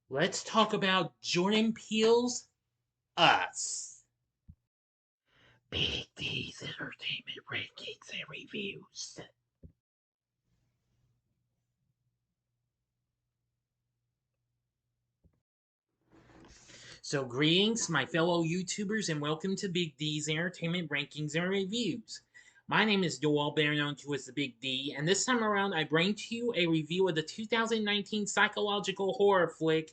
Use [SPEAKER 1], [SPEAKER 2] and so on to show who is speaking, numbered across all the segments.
[SPEAKER 1] Let's talk about Jordan Peele's Us. Big D's Entertainment Rankings and Reviews. So, greetings, my fellow YouTubers, and welcome to Big D's Entertainment Rankings and Reviews. My name is Doyle, better known to as the Big D, and this time around I bring to you a review of the 2019 psychological horror flick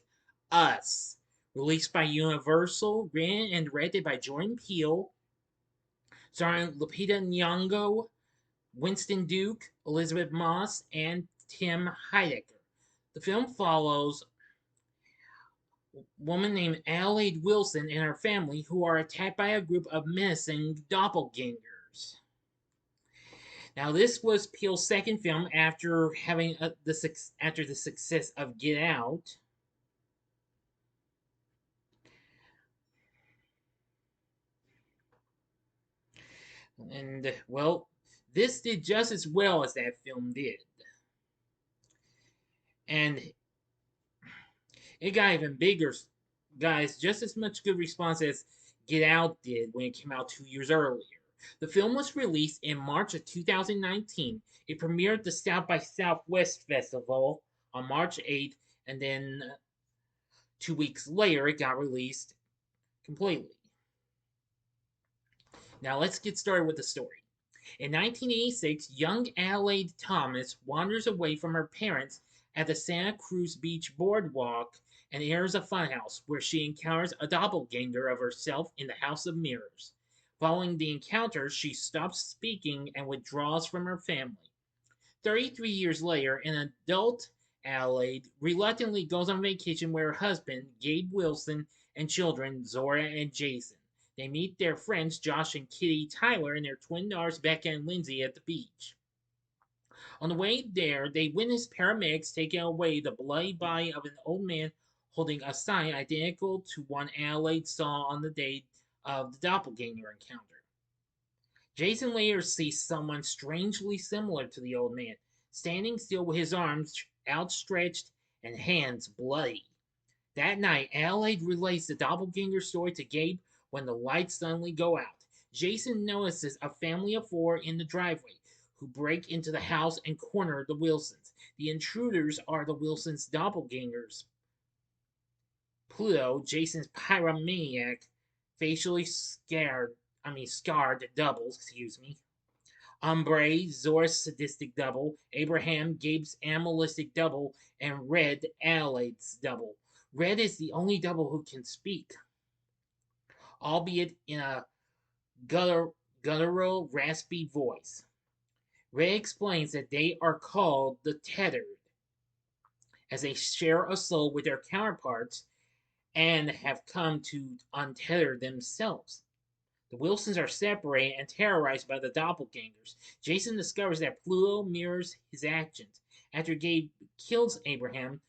[SPEAKER 1] Us, released by Universal, written and directed by Jordan Peele, starring Lupita Nyong'o, Winston Duke, Elisabeth Moss, and Tim Heidecker. The film follows a woman named Adelaide Wilson and her family who are attacked by a group of menacing doppelgangers. Now, this was Peele's second film after having after the success of Get Out. And, well, this did just as well as that film did. And it got even bigger, guys, just as much good response as Get Out did when it came out 2 years earlier. The film was released in March of 2019. It premiered at the South by Southwest Festival on March 8th, and then 2 weeks later, it got released completely. Now, let's get started with the story. In 1986, young Adelaide Thomas wanders away from her parents at the Santa Cruz Beach boardwalk and enters a funhouse where she encounters a doppelganger of herself in the House of Mirrors. Following the encounter, she stops speaking and withdraws from her family. 33 years later, an adult Adelaide reluctantly goes on vacation with her husband, Gabe Wilson, and children, Zora and Jason. They meet their friends Josh and Kitty Tyler and their twin daughters Becca and Lindsay at the beach. On the way there, they witness paramedics taking away the bloody body of an old man holding a sign identical to one Adelaide saw on the day of the doppelganger encounter. Jason later sees someone strangely similar to the old man, standing still with his arms outstretched and hands bloody. That night, Adelaide relays the doppelganger story to Gabe when the lights suddenly go out. Jason notices a family of four in the driveway who break into the house and corner the Wilsons. The intruders are the Wilsons' doppelgangers. Pluto, Jason's pyromaniac, facially scarred doubles, excuse me. Umbre, Zora's sadistic double, Abraham, Gabe's animalistic double, and Red, Adelaide's double. Red is the only double who can speak, albeit in a guttural, raspy voice. Red explains that they are called the Tethered, as they share a soul with their counterparts and have come to untether themselves. The Wilsons are separated and terrorized by the doppelgangers. Jason discovers that Pluto mirrors his actions. After Gabe kills Abraham,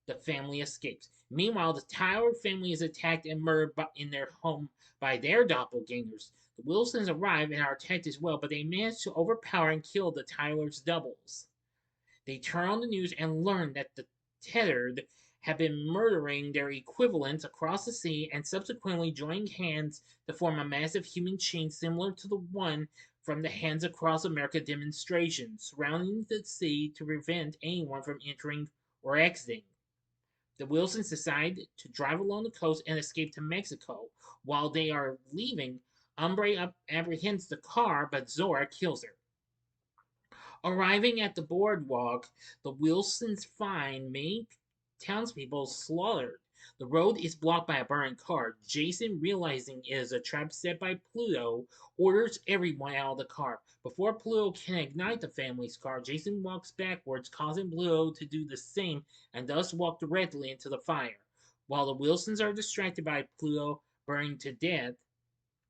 [SPEAKER 1] the family escapes. Meanwhile, the Tyler family is attacked and murdered in their home by their doppelgangers. The Wilsons arrive and are attacked as well, but they manage to overpower and kill the Tyler's doubles. They turn on the news and learn that the Tethered have been murdering their equivalents across the sea and subsequently joining hands to form a massive human chain similar to the one from the Hands Across America demonstration, surrounding the sea to prevent anyone from entering or exiting. The Wilsons decide to drive along the coast and escape to Mexico. While they are leaving, Umbre apprehends the car, but Zora kills her. Arriving at the boardwalk, the Wilsons find many townspeople slaughtered. The road is blocked by a burning car. Jason, realizing it is a trap set by Pluto, orders everyone out of the car. Before Pluto can ignite the family's car, Jason walks backwards, causing Pluto to do the same and thus walk directly into the fire. While the Wilsons are distracted by Pluto burning to death,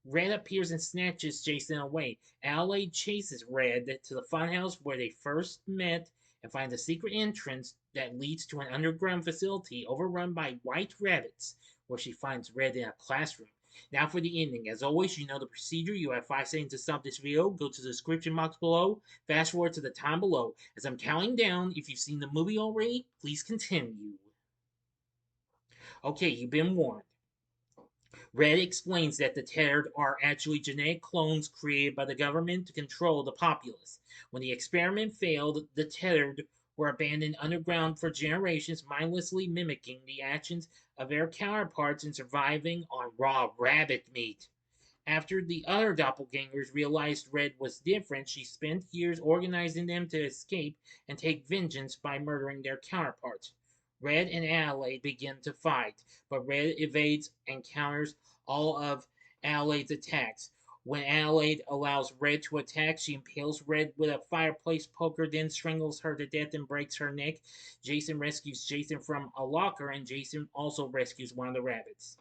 [SPEAKER 1] Red appears and snatches Jason away. Adelaide chases Red to the funhouse where they first met and finds a secret entrance that leads to an underground facility overrun by white rabbits, where she finds Red in a classroom. Now for the ending. As always, you know the procedure. You have 5 seconds to stop this video. Go to the description box below. Fast forward to the time below. As I'm counting down, if you've seen the movie already, please continue. Okay, you've been warned. Red explains that the Tethered are actually genetic clones created by the government to control the populace. When the experiment failed, the Tethered were abandoned underground for generations, mindlessly mimicking the actions of their counterparts and surviving on raw rabbit meat. After the other doppelgangers realized Red was different, she spent years organizing them to escape and take vengeance by murdering their counterparts. Red and Adelaide begin to fight, but Red evades and counters all of Adelaide's attacks. When Adelaide allows Red to attack, she impales Red with a fireplace poker, then strangles her to death and breaks her neck. Jason rescues Jason from a locker, and Jason also rescues one of the rabbits.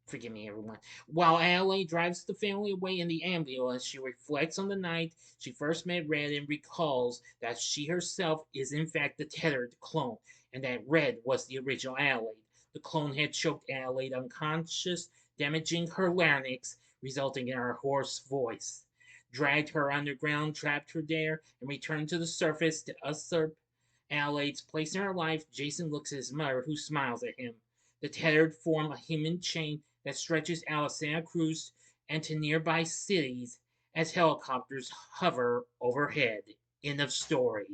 [SPEAKER 1] Forgive me, everyone. While Adelaide drives the family away in the ambulance, she reflects on the night she first met Red and recalls that she herself is in fact the tethered clone, and that Red was the original Adelaide. The clone had choked Adelaide unconscious, damaging her larynx, resulting in her hoarse voice. Dragged her underground, trapped her there, and returned to the surface to usurp Adelaide's place in her life. Jason looks at his mother, who smiles at him. The tethered form a human chain that stretches out of Santa Cruz and to nearby cities as helicopters hover overhead. End of story.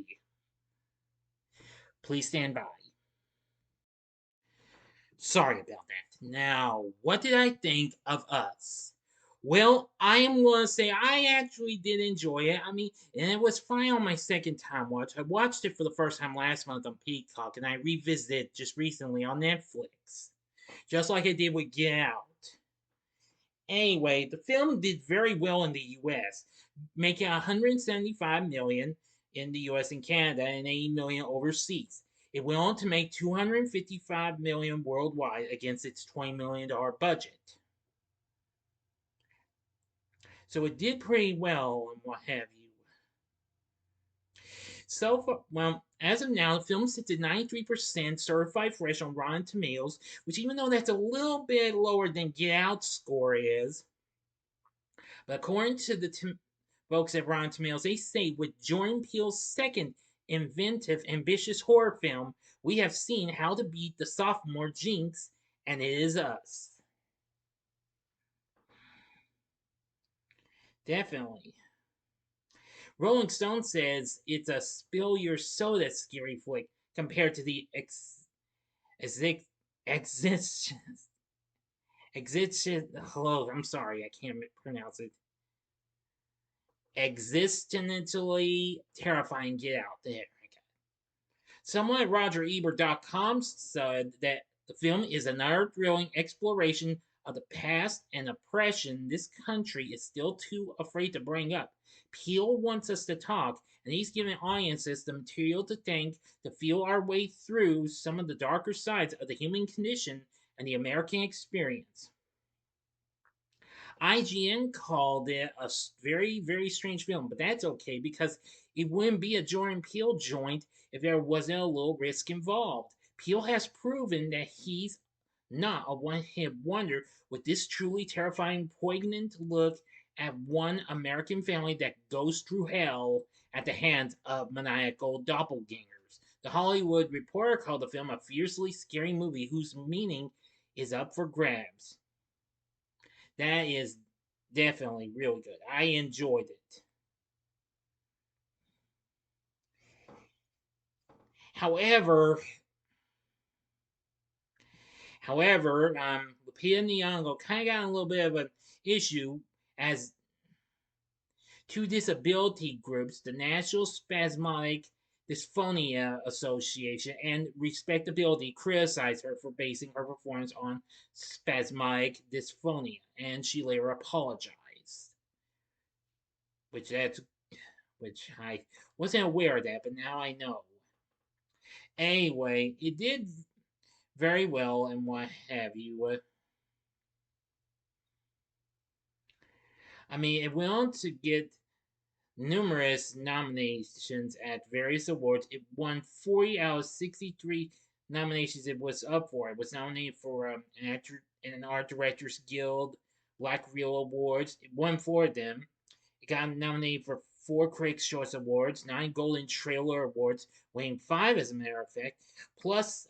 [SPEAKER 1] Please stand by. Sorry about that. Now, what did I think of Us? Well, I am going to say I actually did enjoy it. I mean, and it was fine on my second time watch. I watched it for the first time last month on Peacock, and I revisited it just recently on Netflix. Just like I did with Get Out. Anyway, the film did very well in the US, making 175 million in the US and Canada and 80 million overseas. It went on to make 255 million worldwide against its $20 million budget. So it did pretty well and what have you. So far, well, as of now, the film sits at 93% certified fresh on Rotten Tomatoes, which even though that's a little bit lower than Get Out's score is, but according to the folks at Rotten Tomatoes, they say with Jordan Peele's second inventive, ambitious horror film, we have seen how to beat the sophomore jinx, and it is Us. Definitely. Rolling Stone says it's a spill your soda scary flick compared to the exist hello, I'm sorry, I can't pronounce it. Existentially terrifying Get Out. There. Someone at RogerEbert.com said that the film is another thrilling exploration of the past and oppression this country is still too afraid to bring up. Peele wants us to talk, and he's giving audiences the material to think, to feel our way through some of the darker sides of the human condition and the American experience. IGN called it a very, very strange film, but that's okay because it wouldn't be a Jordan Peele joint if there wasn't a little risk involved. Peele has proven that he's not a one-hit wonder with this truly terrifying, poignant look at one American family that goes through hell at the hands of maniacal doppelgangers. The Hollywood Reporter called the film a fiercely scary movie whose meaning is up for grabs. That is definitely really good. I enjoyed it. However, Lupita Nyong'o kind of got a little bit of an issue as two disability groups, the National Spasmodic Dysphonia Association and Respectability, criticized her for basing her performance on spasmodic dysphonia, and she later apologized. Which I wasn't aware of that, but now I know. Anyway, it did very well and what have you. I mean, it went on to get numerous nominations at various awards. It won 40 out of 63 nominations it was up for. It was nominated for an Art Directors Guild Black Reel Awards. It won 4 of them. It got nominated for 4 Critics' Choice Awards, 9 Golden Trailer Awards, winning 5 as a matter of fact, plus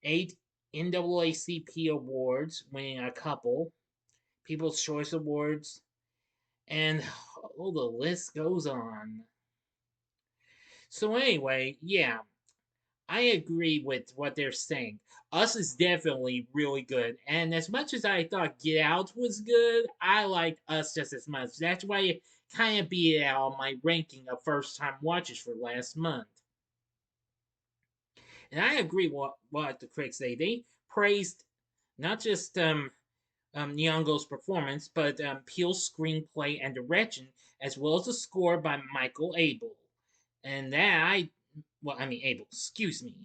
[SPEAKER 1] 8 NAACP awards, winning a couple, People's Choice Awards, and oh, the list goes on. So anyway, yeah, I agree with what they're saying. Us is definitely really good, and as much as I thought Get Out was good, I liked Us just as much. That's why it kind of beat it out on my ranking of first-time watches for last month. And I agree with what the critics say. They praised not just Nyong'o's performance, but Peele's screenplay and direction, as well as the score by Michael Abel. And Abel, excuse me.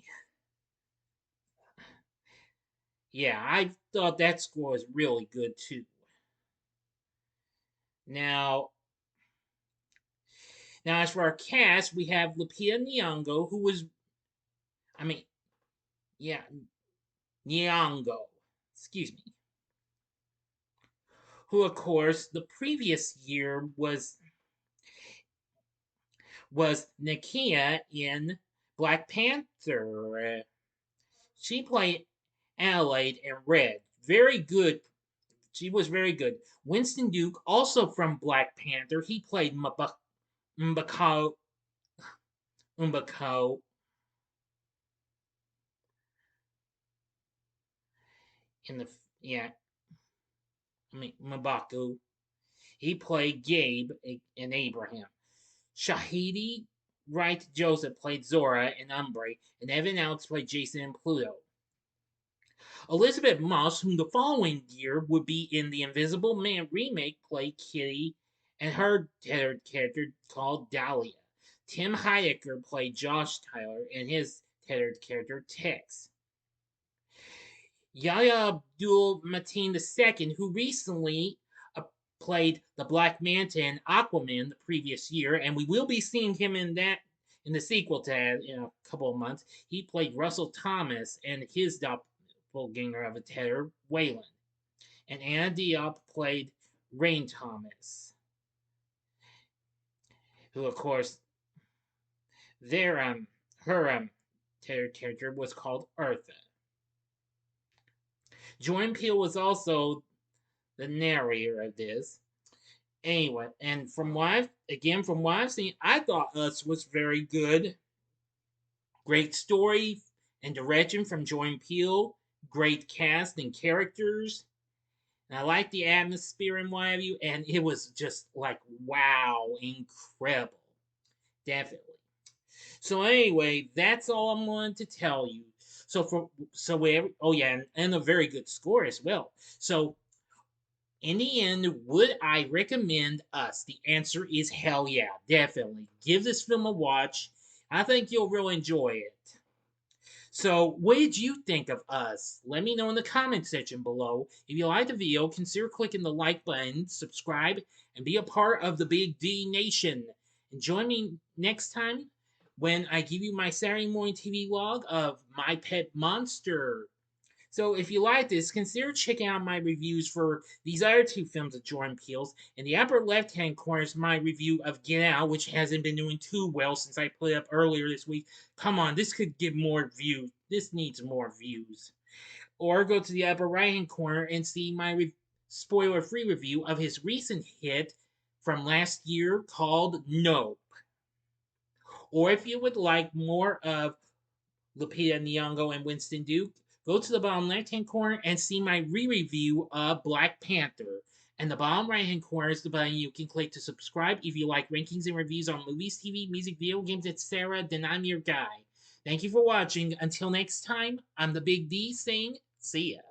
[SPEAKER 1] Yeah, I thought that score was really good too. Now, as for our cast, we have Lupita Nyong'o, who was, I mean, yeah, Nyong'o, excuse me, who of course the previous year was Nakia in Black Panther. She played Adelaide in Red. Very good. She was very good. Winston Duke, also from Black Panther, he played Mbako. Mbako. In the yeah, Mbaku. He played Gabe in Abraham. Shahidi Wright Joseph played Zora in Umbre, and Evan Alex played Jason in Pluto. Elisabeth Moss, whom the following year would be in the Invisible Man remake, played Kitty, and her character called Dahlia. Tim Heidecker played Josh Tyler, and his tethered character Tex. Yahya Abdul Mateen II, who recently played the Black Manta in Aquaman the previous year, and we will be seeing him in the sequel to that in a couple of months. He played Russell Thomas and his doppelganger of a Tedder, Wayland. And Anna Diop played Rain Thomas, who of course her Tedder character was called Eartha. Jordan Peele was also the narrator of this. Anyway, and from what I've seen, I thought Us was very good. Great story and direction from Jordan Peele. Great cast and characters. And I like the atmosphere and what have you. And it was just like, wow, incredible. Definitely. So anyway, that's all I'm going to tell you. And a very good score as well. So in the end, would I recommend Us? The answer is hell yeah, definitely. Give this film a watch. I think you'll really enjoy it. So, what did you think of Us? Let me know in the comment section below. If you liked the video, consider clicking the like button, subscribe, and be a part of the Big D Nation. And join me next time when I give you my Saturday morning TV log of My Pet Monster. So if you like this, consider checking out my reviews for these other two films of Jordan Peele's. In the upper left-hand corner is my review of Get Out, which hasn't been doing too well since I put it up earlier this week. Come on, this could get more views. This needs more views. Or go to the upper right-hand corner and see my spoiler-free review of his recent hit from last year called Nope. Or if you would like more of Lupita Nyong'o and Winston Duke, go to the bottom left-hand corner and see my re-review of Black Panther. And the bottom right-hand corner is the button you can click to subscribe if you like rankings and reviews on movies, TV, music, video games, etc. Then I'm your guy. Thank you for watching. Until next time, I'm the Big D saying, see ya.